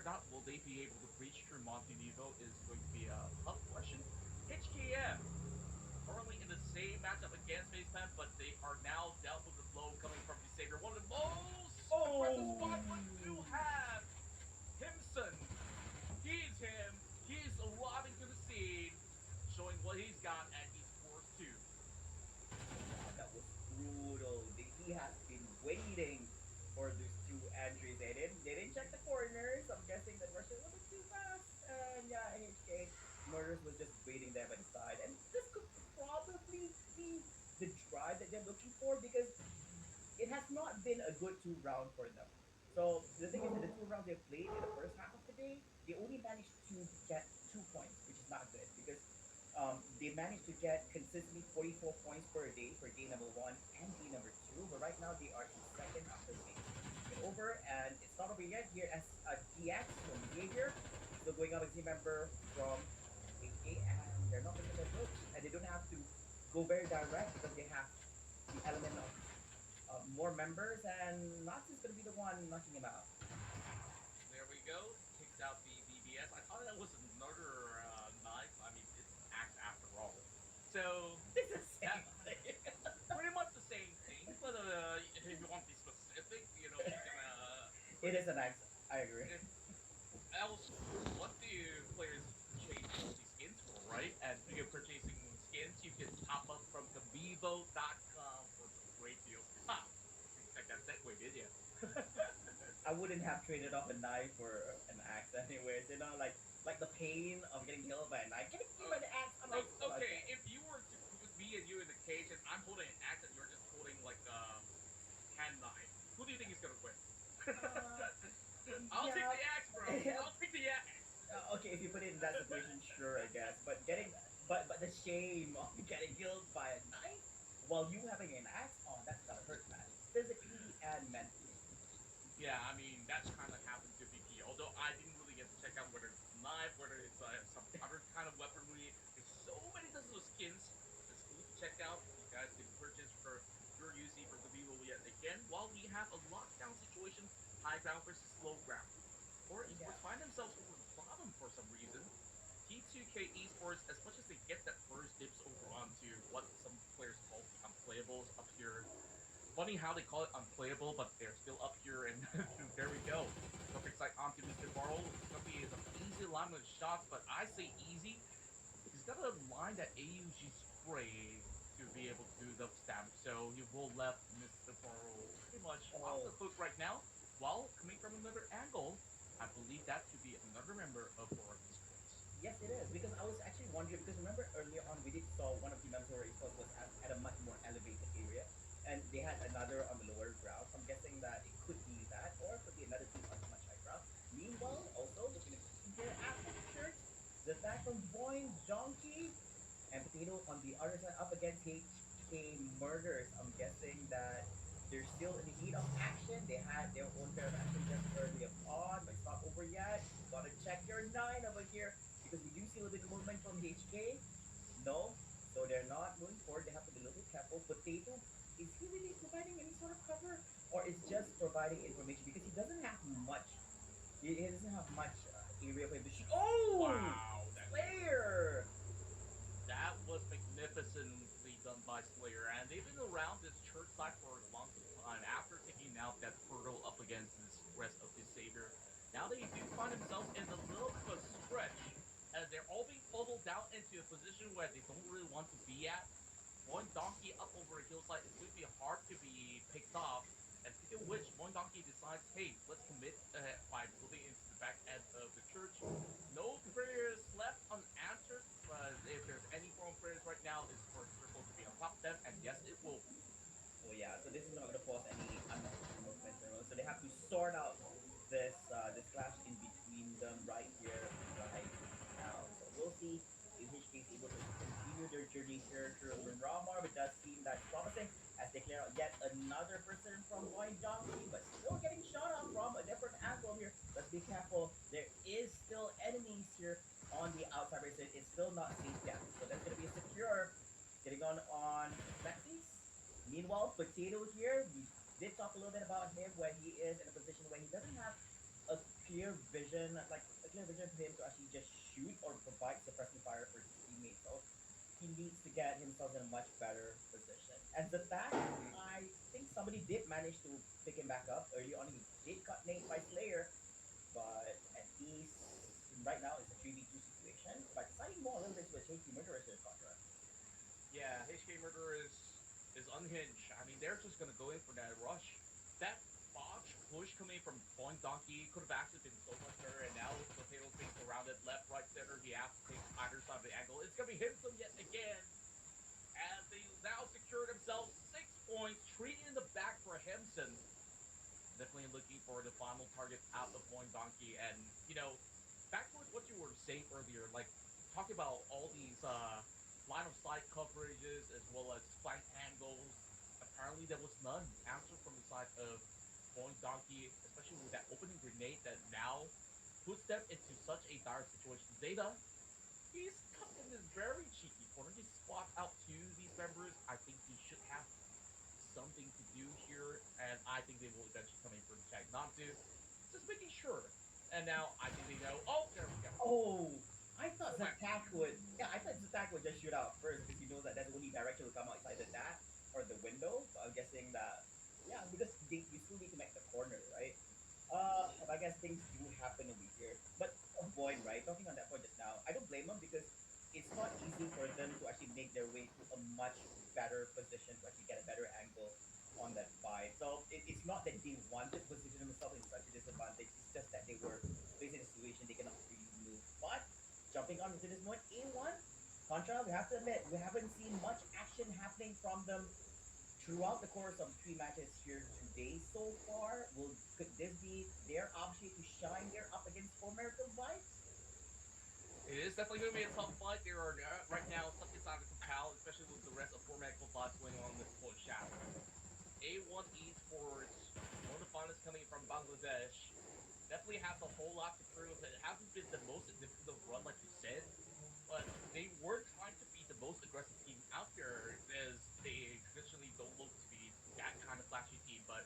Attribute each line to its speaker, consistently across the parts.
Speaker 1: not will they be able to breach through Montenegro is going to be a tough question. HKM currently in the same matchup against Facepan, but they are now dealt with the blow coming from the Savior. One of the most aggressive
Speaker 2: Oh!
Speaker 1: squad, but do have Himson. He's him. He's arriving to the scene, showing what he's got, and he scores two.
Speaker 2: Wow, that was brutal. He has been waiting for those two entries. They didn't check the corners. I'm guessing that Russia was a bit too fast. And yeah, HK Murders was just waiting there by the side. And this could probably be the drive that they're looking for because it has not been a good two round for them. So the thing is that the two rounds they played in the first half of the day, they only managed to get 2 points, which is not good because they managed to get consistently 44 points per day for day number one and day number two. But right now they are in second after game over, and it's not over yet. Here as DX from Behavior still going up as a member from HK, and they're not making their approach, and they don't have to go very direct because they have the element of more members, and Natsu's gonna be the one knocking him out.
Speaker 1: There we go. Takes out the BBS. I thought that was another knife. I mean, it's an axe after all. So
Speaker 2: It's the same
Speaker 1: that
Speaker 2: thing.
Speaker 1: pretty much the same thing. But if you want to be specific, you can
Speaker 2: It
Speaker 1: pretty.
Speaker 2: is an axe. I agree.
Speaker 1: If else, what do players purchase mostly skins for, right? And speaking of purchasing skins, you can top up from Gavivo.com for some great deals. Ha! Didn't expect that segue, did you?
Speaker 2: I wouldn't have traded off a knife for an axe, anyways. Like the pain of getting killed by a knife. Getting killed by the axe, I'm like,
Speaker 1: Okay,
Speaker 2: okay.
Speaker 1: if you were to put me and you in the cage and I'm holding an axe and you're just holding like a hand knife, who do you think is gonna win?
Speaker 2: Uh,
Speaker 1: I'll take
Speaker 2: yeah.
Speaker 1: the axe, bro. I'll take the axe.
Speaker 2: Okay, if you put it in that situation, sure, I guess. But the shame of getting killed by a knife while you having an axe, oh, that's gotta hurt, man. Physically and mentally.
Speaker 1: Yeah, I mean that kind of happens to VP. Although I didn't really get to check out whether it's a knife, whether it's some other kind of weaponry. There's so many dozens of skins. That's cool to check out. You guys can purchase for your UC for Gavivo yet again. While we have a lockdown situation, high ground versus low ground. Core
Speaker 2: Yeah.
Speaker 1: esports find themselves over the bottom for some reason. T2K esports, as much as they get that first dips over onto what some players call the unplayables up here. Funny how they call it unplayable, but they're still up here, and there we go. Perfect sight onto Mr. Barrel. It's gonna be some easy alignment of shots, but I say easy. He's got to line that AUG spray to be able to do the stamp, so he will left Mr. Barrel pretty much off the
Speaker 2: Oh,
Speaker 1: hook right now. While coming from another angle, I believe that to be another member of our esports.
Speaker 2: yes, it is. Because I was actually wondering, because remember earlier on we did saw one of the members of our esports was at a much more elevated area, and they had another on the lower ground. So I'm guessing that it could be that, or it could be another team on the much higher ground. Meanwhile, also looking at the team here after the church, the back from Boing Donkey and Potato on the other side up against HK Murders. I'm guessing that they're still in the heat of action. They had their own pair of action just early on, but it's not over yet. You gotta check your nine over here because we do see a little bit of movement from HK. No, so they're not moving forward. They have to be a little bit careful. Potato, is he really providing any sort of cover, or is just providing information because he doesn't have much? He doesn't have much area for him to shoot. Oh,
Speaker 1: Wow,
Speaker 2: Slayer!
Speaker 1: that was magnificently done by Slayer, and they've been around this church side for a long time after taking out that portal up against this rest of the Savior. Now they do find themselves in a little bit of a stretch, as they're all being funneled down into a position where they don't really want to be at. One donkey up over a hillside is going to be hard to be picked off. And speaking of which, one donkey decides, hey, let's commit by moving into the back end of the church. No prayers left unanswered, but if there's any form of prayers right now, is for Circle to be on top of them, and yes, it will be.
Speaker 2: Oh yeah, so this is not gonna cause any unnecessary movements or so they have to sort out this clash in between them right here, right now. So we'll see if HK is able to continue their journey here through Urban Ramar, but it does seem that's promising as they clear out yet another person from Boy Donkey, but still getting shot up from a different angle here. Let's be careful. There is still enemies here on the outside race. It's still not safe yet. So that's gonna be a secure getting on Maxis. Meanwhile, Potato here, we did talk a little bit about him when he is in a position where he doesn't have a clear vision, like a clear vision for him to actually just shoot or provide suppressing fire for his teammates. So he needs to get himself in a much better position. And the fact, I think somebody did manage to pick him back up early on. He did cut Nate by Slayer, but at least right now it's a 3v2 situation. But siding more a little bit with Chasey Murderers here, Contra.
Speaker 1: Yeah, HK Murder is unhinged. I mean, they're just gonna go in for that rush. That botch push coming from Point Donkey could have actually been so much better, and now Potato's being surrounded left, right, center. He has to take either side of the angle. It's gonna be Himson yet again, as they now secure themselves 6 points. Three in the back for Himson. Definitely looking for the final target out of Point Donkey, and back towards what you were saying earlier, like talking about all these line of sight coverages as well as flank angles. Apparently, there was none answered from the side of Point Donkey, especially with that opening grenade that now puts them into such a dire situation. Zeta, he's tucked in this very cheeky corner. He spot out to these members. I think he should have something to do here, and I think they will eventually come in for the check. Not to, just making sure. And now I think they know. Oh, there we go.
Speaker 2: Oh, I thought
Speaker 1: Flank.
Speaker 2: Zatak would. Yeah, I thought Zatak would just shoot out first because he knows that that's the only direction will come out. It's either that or the window. But I'm guessing that. Yeah, because you still need to make the corner, right? I guess things do happen over here. But boy, right? Talking on that point just now, I don't blame them because it's not easy for them to actually make their way to a much better position to actually get a better angle on that fight. So it's not that they wanted to position themselves in such a disadvantage. It's just that they were facing a situation they cannot really move. But jumping on into this point, A1 Contra, we have to admit we haven't seen much action happening from them throughout the course of three matches here today so far. Could this be their opportunity to shine there up against Full Miracle Vibes?
Speaker 1: It is definitely going to be a tough fight. They are right now stuck inside the compile, especially with the rest of four medical fights going on in this point shadow. A1 Esports, one of the finalists coming from Bangladesh, definitely has a whole lot to prove. It hasn't been the most significant run, like you said, but they were trying to be the most aggressive team out there, as they traditionally don't look to be that kind of flashy team, but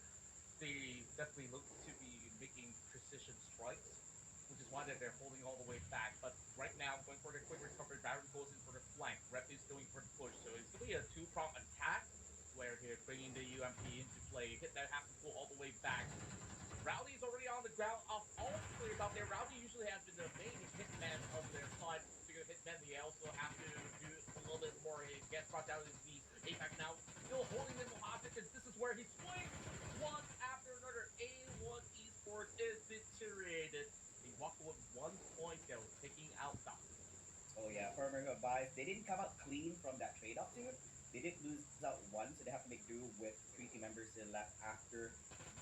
Speaker 1: they definitely look to be making precision strikes, which is why they're holding all the way back. But right now, going for the quick recovery, Barry goes in for the flank. Rep is going for the push, so it's going to be a two-prong attack where he's bringing the UMP into play. Hit that has to pull all the way back. Rowdy's already on the ground. Off all the players out there, Rowdy usually has been the main hitman of their side. Figure hitman, they also have to do a little bit more. He gets brought down to his knees. Apex now still holding them hostage, and this is where he swings one after another. A1 Esports is deteriorated. They walk away with 1 point. They're taking out Doc.
Speaker 2: Oh yeah, for American Vibes, they didn't come out clean from that trade-off too. They did lose out one, so they have to make do with three team members still left after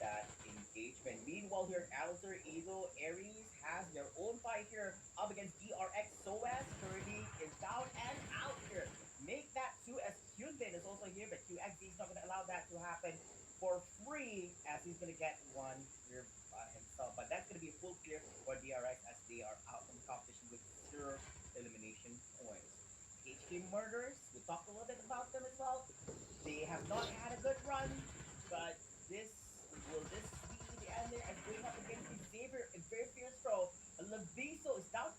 Speaker 2: that engagement. Meanwhile, here Alter, Eagle, Ares has their own fight here up against DRX. SOAS currently is down and out here. Make that too, as Hyunbin is also here, but QXD is not going to allow that to happen for free, as he's going to get one here by himself. But that's going to be a full clear for DRX, as they are out from the competition with zero elimination points. HK Murderers, we talked a little bit about them as well. They have not had a good run, but will this be the end there, as going up against Xavier, a very fierce throw. Laviso is down.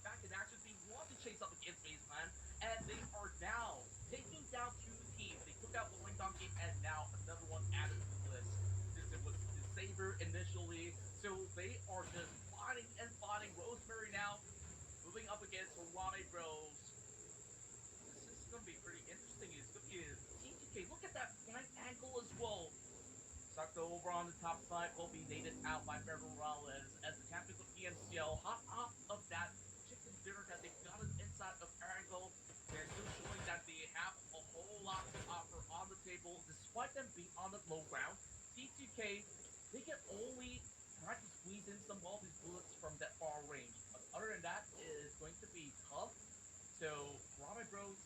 Speaker 1: Back in action, they want to chase up against Baseline, and they are now taking down two teams. They took out the Wing Donkey, and now another one added to the list. Since it was the Saber initially, so they are just fighting and fighting. Rosemary now moving up against Rame Bros. This is going to be pretty interesting. It's going to be a TTK. Look at that flank angle as well. Sakto over on the top side will be nated out by Ferro Morales as the champions of EMCL. Hot off of that chicken dinner that they got inside of Angle. They're still showing that they have a whole lot to offer on the table, despite them being on the low ground. T2K, they can only try to squeeze in some of these bullets from that far range. But other than that, it is going to be tough. So, Ramen Bros,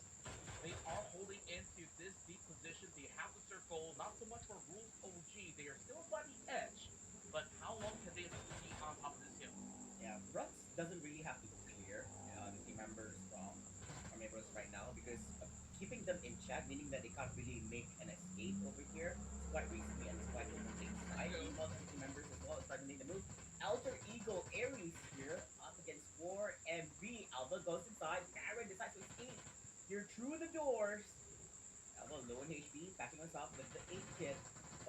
Speaker 1: they are holding into this deep position. They have the circle, not so much for Rules OG. They are still by the edge. But how long can they be on top of this hill?
Speaker 2: Yeah, Ruts doesn't really have to clear the team members from Amigos right now, because keeping them in check that they can't really make an escape over here. It's quite risky and it's quite almost a sight. Meanwhile, the team members as well start to make the move. Alter Ego Aries here up against 4MB. Alba goes inside. Baron decides to escape here through the doors. Alba low in HP, backing us up with the 8 kit.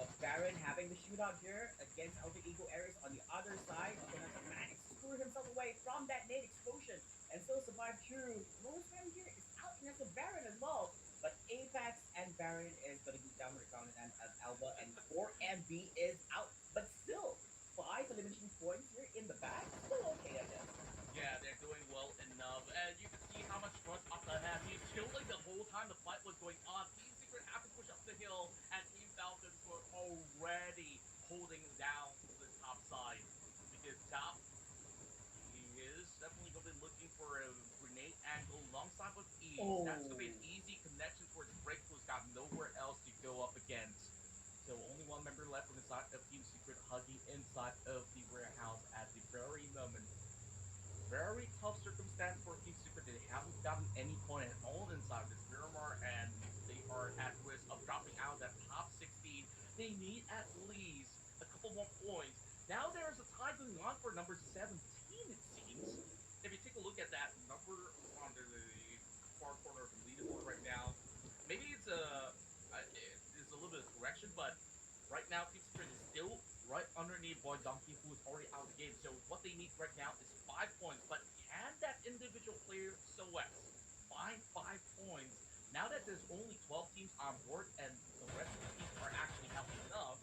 Speaker 2: But Baron having the shootout here against Alter Ego Aries on the other side. Gonna manage to screw himself away from that nade explosion and still survive through. Rosemary here is out against the Baron as well. But Apex and Baron is going to be down with the crown and as Alba and 4MB is out. But still, 5 elimination points here in the back. Still okay, I guess.
Speaker 1: Yeah, they're doing well enough, and you can see how much trust Opta has. He's chilling the whole time the fight was going on. Team Secret had to push up the hill, and Team Falcons were already holding down the top side. Because top, he is definitely going to be looking for a grenade angle alongside with ease. That's going to be
Speaker 2: Oh.
Speaker 1: an easy connection towards Break, who's got nowhere else to go up against. So only one member left from the side of Team Secret hugging inside of the warehouse at the very moment. Very tough circumstance for Team Secret. They haven't gotten any point at all inside this Miramar, and they are at risk of dropping out of that top 16. They need at least a couple more points. Now there's a tie going on for number 17, it seems. If you take a look at that number on the far corner of the leaderboard right now, maybe it's a little bit of correction, but right now Team Secret is still right underneath Boy Donkey, who is already out of the game. So what they need right now is 5 points. But can that individual player SOS find 5 points now that there's only 12 teams on board and the rest of the teams are actually healthy enough?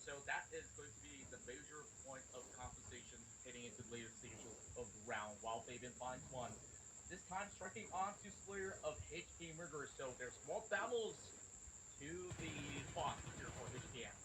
Speaker 1: So that is going to be the major point of compensation heading into the later stages of the round. While Fabian finds one, this time striking onto Slayer of HK Murder. So there's more battles to the fought here for HKM.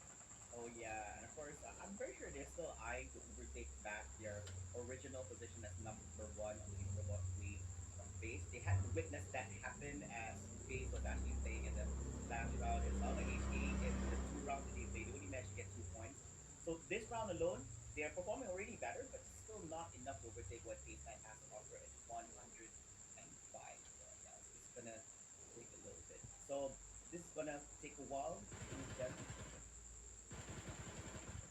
Speaker 2: Oh yeah, and of course, I'm pretty sure they're still eyeing to overtake back their original position as number one on the leaderboard away from FaZe. They had to witness that happen as FaZe was actually playing in the last round itself. Like HA in the 2 rounds that they played, they only managed to get 2 points. So this round alone, they are performing already better, but still not enough to overtake what FaZe 9 has to offer at 105. So yeah, so it's gonna take a little bit. So this is gonna take a while to move them.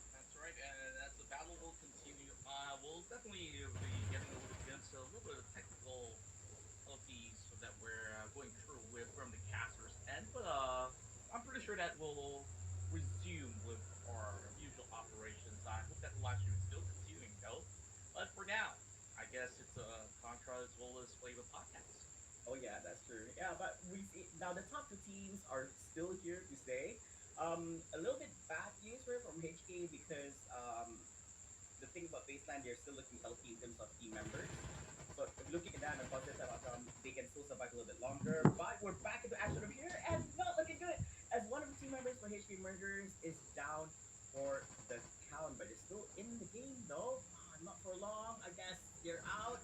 Speaker 1: That's right, and as the battle will continue, we'll definitely be getting a little bit into a little bit of technical difficulties that we're going through with from the casters end, but I'm pretty sure that we'll resume with our usual operations. I hope that the live stream is still continuing though, but for now, I guess it's Contra as well as Flavor Podcast.
Speaker 2: Oh yeah, that's true. Yeah, but we see now the top 2 teams are still here to stay. A little bit bad news for from HK because the thing about baseline, they're still looking healthy in terms of team members. So if looking at that and positive outcome, they can still survive a little bit longer. But we're back into action over here and not looking good as one of the team members for HK Murders is down for the count, but is still in the game though. Not for long, I guess they're out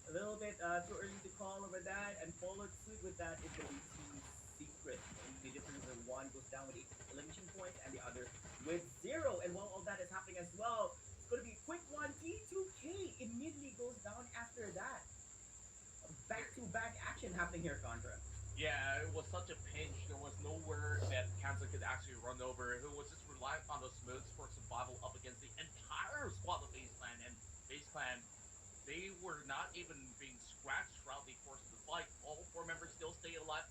Speaker 2: a little bit too early to call over that, and followed suit with that is going to be Team Secret. The difference is one goes down with 8 elimination points, and the other with 0. And while all that is happening as well, it's going to be a quick one. T2K immediately goes down after that. Back-to-back action happening here, Contra.
Speaker 1: Yeah, it was such a pinch. There was nowhere that Kansas could actually run over. It was just relying on those smokes for survival up against the entire squad of Base Clan. And Base Clan, they were not even being scratched throughout the course of the fight. All 4 members still stay alive.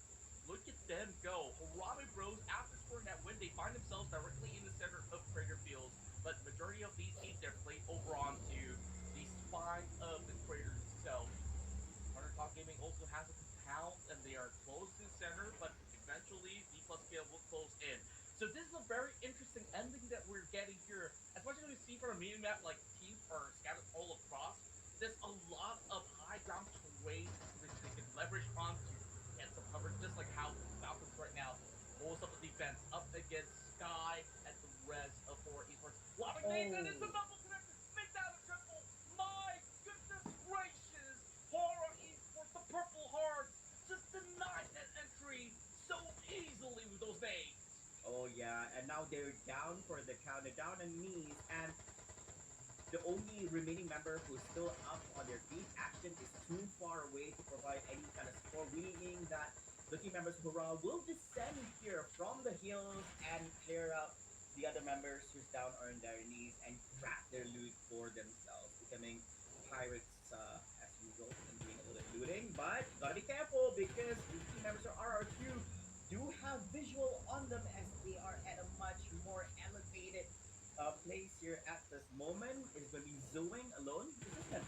Speaker 1: Look at them go. Harami Bros, after scoring that win, they find themselves directly in the center of Crater Fields. But majority of these teams, they're played over onto the spine of the crater itself. Hunter Top Gaming also has a compound, and they are close to the center, but eventually D plus K will close in. So this is a very interesting ending that we're getting here. As much as we see from a mini map, like teams are scattered all across, there's a lot of high ground terrain which they can leverage on to get some coverage, just like how Falcons right now holds up the defense up against Sky and the rest of 4 esports. Lobbing Nathan, it's a
Speaker 2: Oh.
Speaker 1: double connect, make that a triple. My goodness gracious! Horror esports, the purple hearts, just denied that entry so easily with those names.
Speaker 2: Oh yeah, and now they're down for the count. They're down on knees, and the only remaining member who's still up on their feet, Action, is too far away to provide any kind of score, meaning that The team members of Hurrah will descend here from the hills and clear out the other members who's down on their knees and grab their loot for themselves, becoming pirates as usual and doing a little bit looting. But gotta be careful because the team members of RRQ do have visual on them as they are at a much more elevated place here at this moment. It is going to be Zoing alone. Because listen,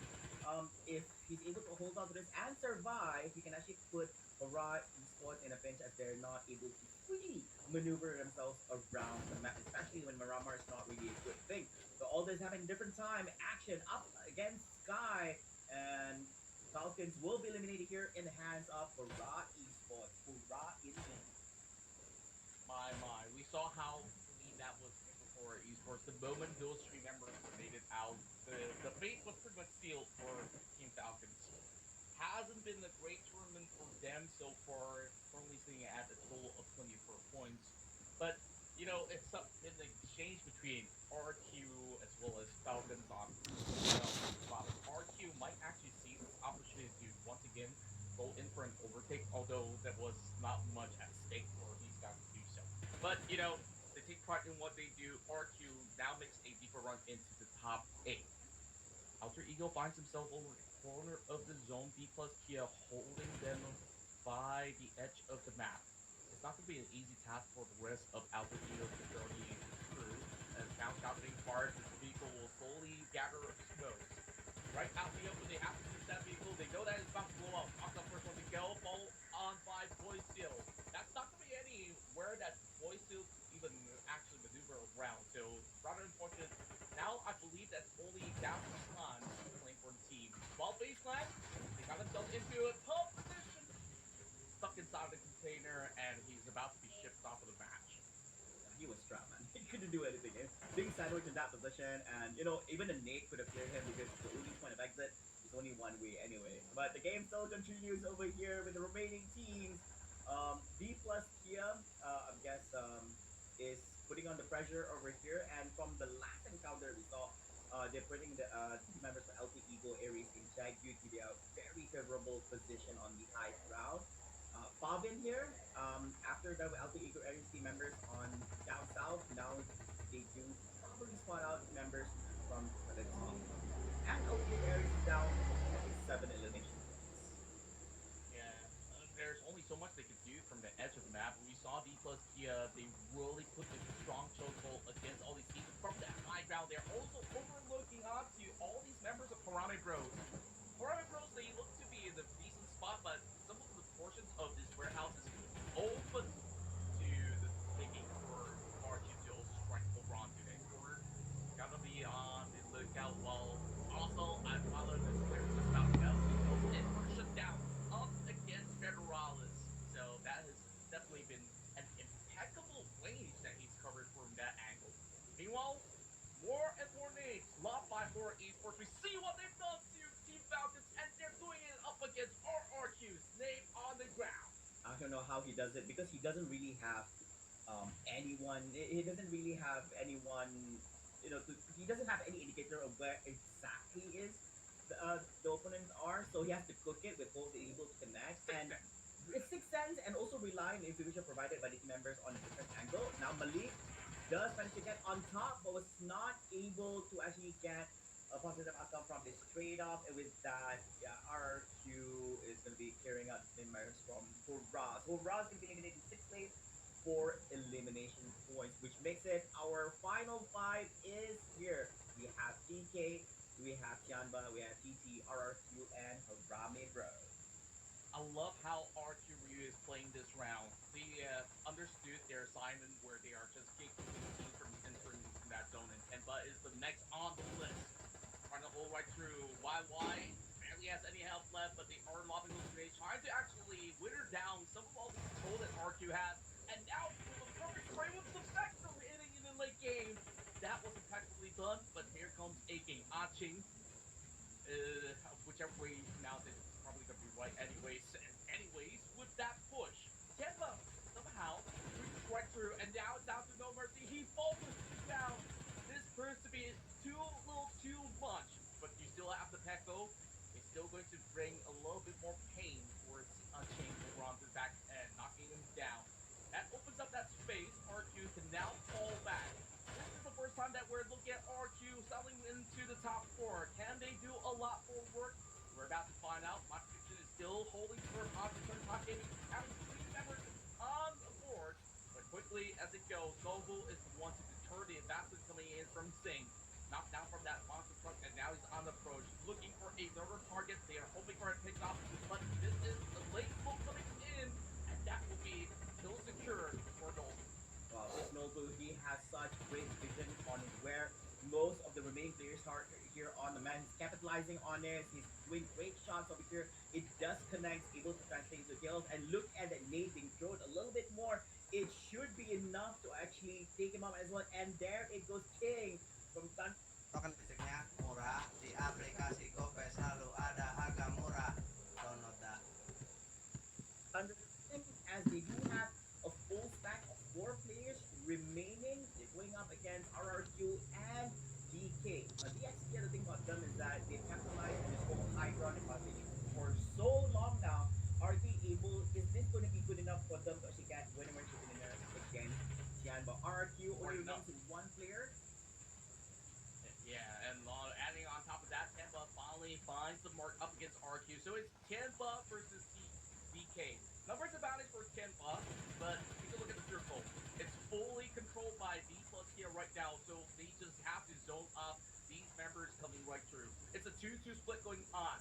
Speaker 2: if he's able to hold on to this and survive, he can actually put Hurrah esports in a pinch as they're not able to freely maneuver themselves around the map, especially when Miramar is not really a good thing. So all this happening different time, action up against Sky, and Falcons will be eliminated here in the hands of Hurrah esports. Hurrah indeed.
Speaker 1: My. We saw how clean that was for esports. The moment those three members made it out, the fate was pretty much sealed for Team Falcons. Hasn't been a great tournament for them so far, currently sitting at a total of 24 points. But, it's been an exchange between RQ as well as Falcons on wow, RQ might actually seize this opportunity to once again go in for an overtake, although there was not much at stake for these guys to do so. But, they take pride in what they do. RQ now makes a deeper run into the top 8. Alter Ego finds himself over the corner of the zone. B plus Kia holding them by the edge of the map. It's not going to be an easy task for the rest of Alter Ego's security crew. As now scouting far, this vehicle will slowly gather smoke. Right out in the open, they have to use that vehicle. They know that it's about to blow up. Off the first one to go, followed on by Boy Steel. That's not going to be anywhere that Boy Steel even actually maneuver around. So rather unfortunate. Now I believe that's only down to Khan playing for the team. While Baseline, they got themselves into a tough position. Stuck inside the container, and he's about to be shipped off of the match.
Speaker 2: He was trapped, man. He couldn't do anything. Being sandwiched in that position, and even a nade could have cleared him because the only point of exit is only one way anyway. But the game still continues over here with the remaining teams. B plus Kia, I guess, is putting on the pressure over here, and from the last encounter we saw, they're putting the team members for LP Eagle Aries in check due to their very favorable position on the high ground. Fabin here, after the Alpha Eagle Aries team members on down south, now they do probably spawn out members from the top. And Alpha Eagle Aries is down, I think, 7 elimination points.
Speaker 1: Yeah, there's only so much they could do from the edge of the map. We saw B plus Kia, they really put a strong chokehold against all these teams from that high ground. They're also overlooking onto all these members of Karame Bros. Karame Bros, they look to be in a decent spot, but some of the portions of this warehouse is open to the thinking for Archie to also strike over onto that corner. Gotta be on the lookout while also I follow this player just about to go. And we're shut down up against Federalis. So that has definitely been an impeccable range that he's covered from that angle. Meanwhile, more and more nades lobbed by Horror Esports. We see what they've done to Team Falcons, and they're doing it up against RRQ's name on the ground.
Speaker 2: I don't know how he does it because he doesn't really have anyone. He doesn't really have anyone. He doesn't have any indicator of where exactly is the opponents are. So he has to cook it with both able to connect
Speaker 1: Six
Speaker 2: and
Speaker 1: seconds.
Speaker 2: it's 6 cents and also rely on information provided by the team members on a different angle. Now Malik does manage to get on top, but was not able to actually get a positive outcome from this trade off. And with that, yeah, RQ is going to be clearing out the members from Hurrah. So Hurrah is going to be eliminated in 6 plays for elimination points, which makes it our final five is here. We have DK, we have Tianba, we have TT, RRQ, and Harame Bros.
Speaker 1: I love how RQ Ryu is playing this round. They understood their assignment where they are just gatekeeping the team from entering that zone, and Tenba is the next on the list. Trying to hold right through YY. Barely has any health left, but they are lobbing those grenades, trying to actually wither down some of all the control that RQ has. And now, with a perfect spray with the Spectrum hitting in the late game, that was impeccably done, but here comes Aching. Aching, whichever way you pronounce it, it's probably going to be right anyways. And anyways, with that push, Temba somehow reaches right through, and now it's down to No Mercy. He focuses down. This proves to be too little too much, but you still have the Pekko. It's still going to bring a little bit more pain towards Unchained over on the back end. Noble is the one to deter the advancement coming in from Sing. Knocked down from that monster truck, and now he's on the approach, looking for another target. They are hoping for a pickoff, but this is the late blow coming in, and that will be kill secure for Noble.
Speaker 2: Wow, this Nobu, he has such great vision on where most of the remaining players are here on the man. He's capitalizing on this. He's doing great shots over here. It does connect, able to translate into kills. And look at that nade being thrown a little bit more. It should be enough to actually take him out as well. And there it goes, King from
Speaker 3: Token listriknya murah di aplikasi GoPay selalu ada harga murah. Download dah.
Speaker 2: Thunder as they do have a full stack of four players remaining. They're going up against RRQ and DK. DXP, the thing about them is that they've capitalized on this whole high ground advantage for so long now. Are they able, is this going to be good enough for them to actually get winner in there against Tianba? RRQ only remains with one player.
Speaker 1: Yeah, and adding on top of that, Tampa finally finds the mark up against RQ. So it's Tampa versus DK. Numbers advantage for Tampa, but take a look at the circle. It's fully controlled by B plus here right now, so they just have to zone up these members coming right through. It's a 2-2 split going on.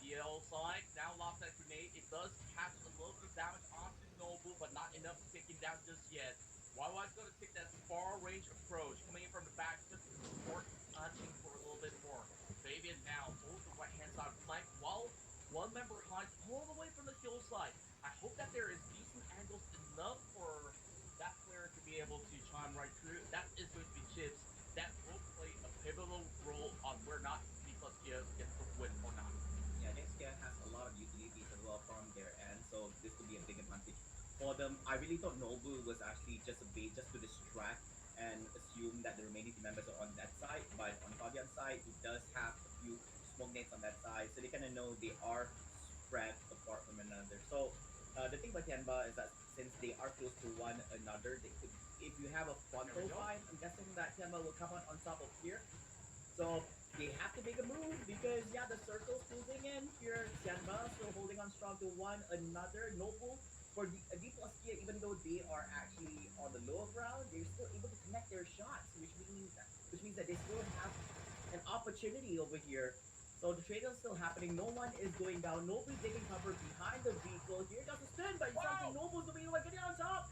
Speaker 1: DL side now lost that grenade. It does catch a little bit of damage onto Noble, but not enough to take him down just yet. YY's going to take that far range approach, coming in from the back just to support hunting for a little bit more. Fabian now holds the right hand side flank while one member hides all the way from the hillside. I hope that there is decent angles enough for that player to be able to chime right through. That is going to be Chips. That will play a pivotal role on where not B plus Kia gets the win or not.
Speaker 2: Yeah, next guy has a lot of utilities as well from their end, so this could be a big advantage for them. I really thought Nobu was actually just a bait just to distract and assume that the remaining team members are on that side, but on Fabian's side, he does have a few smoke nets on that side, so they kind of know they are spread apart from another. So the thing about Tianba is that since they are close to one another, they could, if you have a frontal fight, I'm guessing that Tianba will come on top of here. So they have to make a move because yeah, the circle's closing in here. Tianba still holding on strong to one another. Noble for the D plus Kia, even though they are actually on the lower ground, they're still able to connect their shots, which means that they still have an opportunity over here. So the trade is still happening. No one is going down. Nobody's taking cover behind the vehicle. Here comes the spin, but something Noble's the way getting on top.